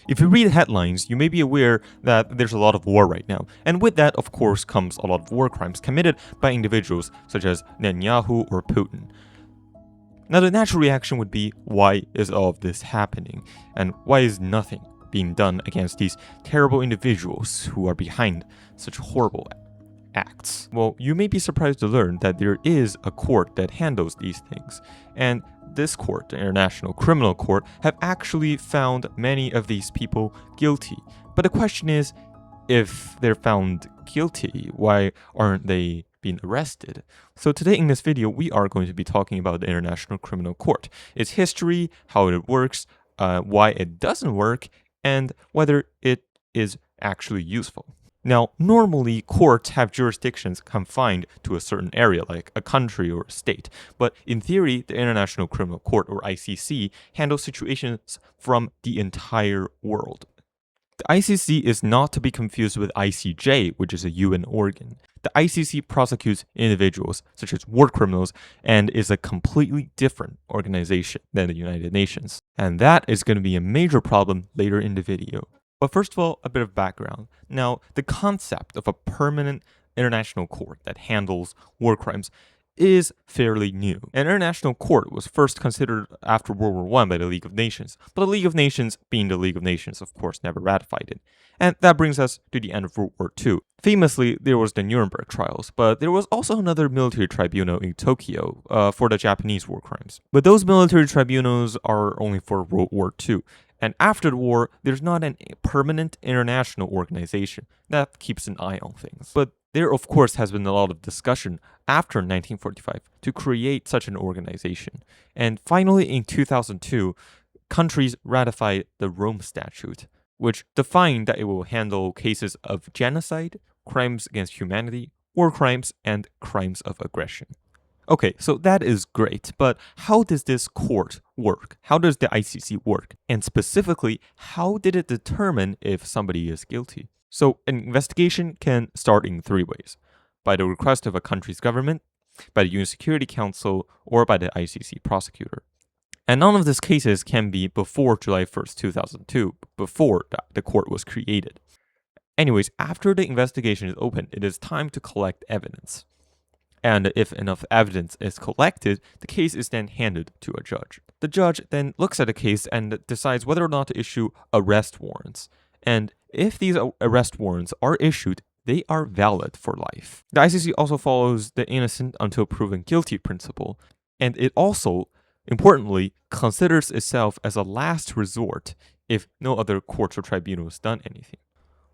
If you read headlines, you may be aware that there's a lot of war right now, and with that, of course, comes a lot of war crimes committed by individuals such as Netanyahu or Putin. Now, the natural reaction would be, why is all of this happening? And why is nothing being done against these terrible individuals who are behind such horrible acts? Well, you may be surprised to learn that there is a court that handles these things, and this court, the International Criminal Court, have actually found many of these people guilty. But the question is, if they're found guilty, why aren't they being arrested? So today in this video, we are going to be talking about the International Criminal Court, its history, how it works, why it doesn't work, and whether it is actually useful. Now, normally, courts have jurisdictions confined to a certain area, like a country or a state. But in theory, the International Criminal Court, or ICC, handles situations from the entire world. The ICC is not to be confused with ICJ, which is a UN organ. The ICC prosecutes individuals, such as war criminals, and is a completely different organization than the United Nations. And that is going to be a major problem later in the video. But first of all, a bit of background. Now, the concept of a permanent international court that handles war crimes is fairly new. An international court was first considered after World War I by the League of Nations, but the League of Nations, being the League of Nations, of course, never ratified it. And that brings us to the end of World War II. Famously, there was the Nuremberg trials, but there was also another military tribunal in Tokyo for the Japanese war crimes. But those military tribunals are only for World War II. And after the war, there's not a permanent international organization that keeps an eye on things. But there, of course, has been a lot of discussion after 1945 to create such an organization. And finally, in 2002, countries ratified the Rome Statute, which defined that it will handle cases of genocide, crimes against humanity, war crimes, and crimes of aggression. Okay, so that is great, but how does this court work? How does the ICC work? And specifically, how did it determine if somebody is guilty? So an investigation can start in three ways: by the request of a country's government, by the UN Security Council, or by the ICC prosecutor. And none of these cases can be before July 1st, 2002, before the court was created. Anyways, after the investigation is open, it is time to collect evidence. And if enough evidence is collected, the case is then handed to a judge. The judge then looks at the case and decides whether or not to issue arrest warrants. And if these arrest warrants are issued, they are valid for life. The ICC also follows the innocent until proven guilty principle, and it also, importantly, considers itself as a last resort if no other courts or tribunals done anything.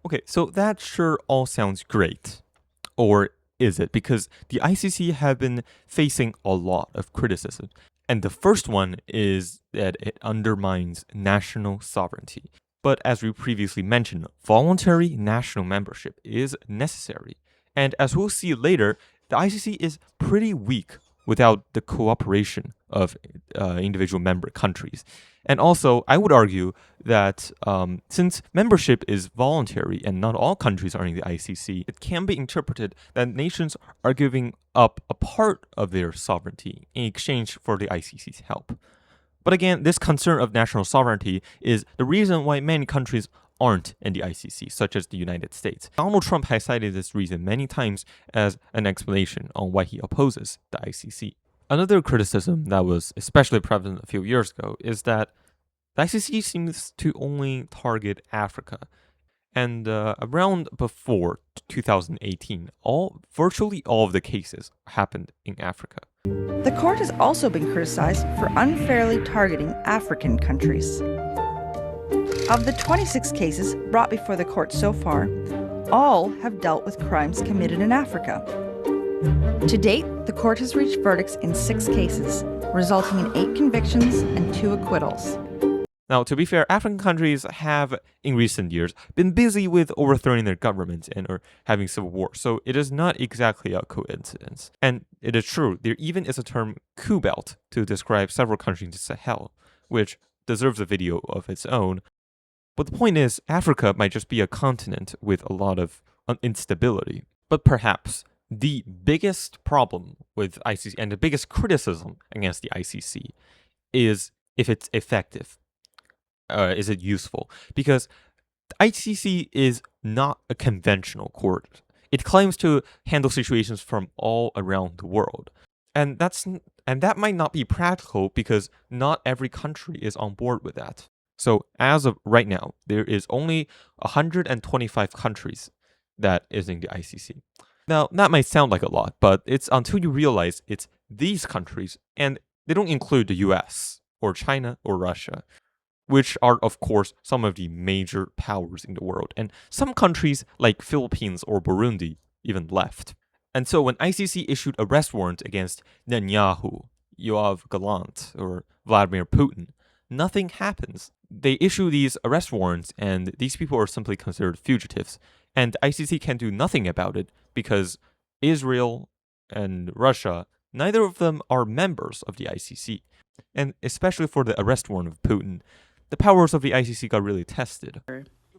Okay, so that sure all sounds great. Or is it? Because the ICC have been facing a lot of criticism. And the first one is that it undermines national sovereignty. But as we previously mentioned, voluntary national membership is necessary. And as we'll see later, the ICC is pretty weak without the cooperation of individual member countries. And also, I would argue that since membership is voluntary and not all countries are in the ICC, it can be interpreted that nations are giving up a part of their sovereignty in exchange for the ICC's help. But again, this concern of national sovereignty is the reason why many countries aren't in the ICC, such as the United States. Donald Trump has cited this reason many times as an explanation on why he opposes the ICC. Another criticism that was especially prevalent a few years ago is that the ICC seems to only target Africa. And around before 2018, virtually all of the cases happened in Africa. The court has also been criticized for unfairly targeting African countries. Of the 26 cases brought before the court so far, all have dealt with crimes committed in Africa. To date, the court has reached verdicts in 6 cases, resulting in 8 convictions and 2 acquittals. Now, to be fair, African countries have, in recent years, been busy with overthrowing their governments or having civil war, so it is not exactly a coincidence. And it is true, there even is a term coup belt to describe several countries in Sahel, which deserves a video of its own. But the point is, Africa might just be a continent with a lot of instability. But perhaps the biggest problem with ICC and the biggest criticism against the ICC is if it's effective. is it useful? Because the ICC is not a conventional court. It claims to handle situations from all around the world. And that might not be practical because not every country is on board with that. So as of right now, there is only 125 countries that is in the ICC. Now, that might sound like a lot, but it's until you realize it's these countries, and they don't include the US or China or Russia, which are, of course, some of the major powers in the world. And some countries, like Philippines or Burundi, even left. And so when ICC issued arrest warrants against Netanyahu, Yoav Gallant, or Vladimir Putin, nothing happens. They issue these arrest warrants, and these people are simply considered fugitives. And ICC can do nothing about it because Israel and Russia, neither of them are members of the ICC. And especially for the arrest warrant of Putin, the powers of the ICC got really tested.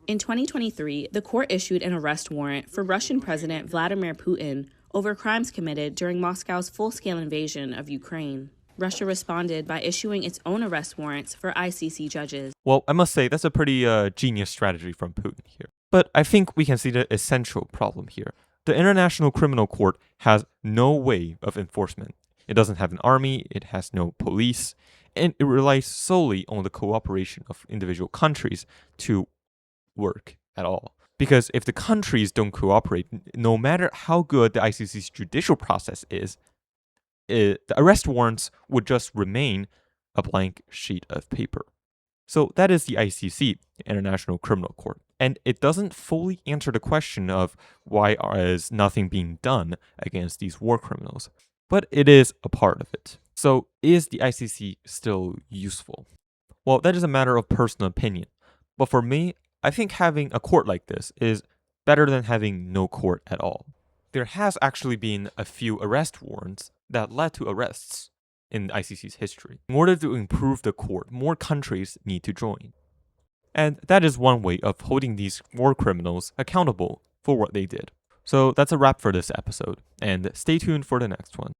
In 2023, the court issued an arrest warrant for Russian President Vladimir Putin over crimes committed during Moscow's full-scale invasion of Ukraine. Russia responded by issuing its own arrest warrants for ICC judges. Well, I must say, that's a pretty genius strategy from Putin here. But I think we can see the essential problem here. The International Criminal Court has no way of enforcement. It doesn't have an army, it has no police, and it relies solely on the cooperation of individual countries to work at all. Because if the countries don't cooperate, no matter how good the ICC's judicial process is, the arrest warrants would just remain a blank sheet of paper. So that is the ICC, the International Criminal Court. And it doesn't fully answer the question of why is nothing being done against these war criminals. But it is a part of it. So is the ICC still useful? Well, that is a matter of personal opinion. But for me, I think having a court like this is better than having no court at all. There has actually been a few arrest warrants that led to arrests in ICC's history. In order to improve the court, more countries need to join. And that is one way of holding these war criminals accountable for what they did. So that's a wrap for this episode, and stay tuned for the next one.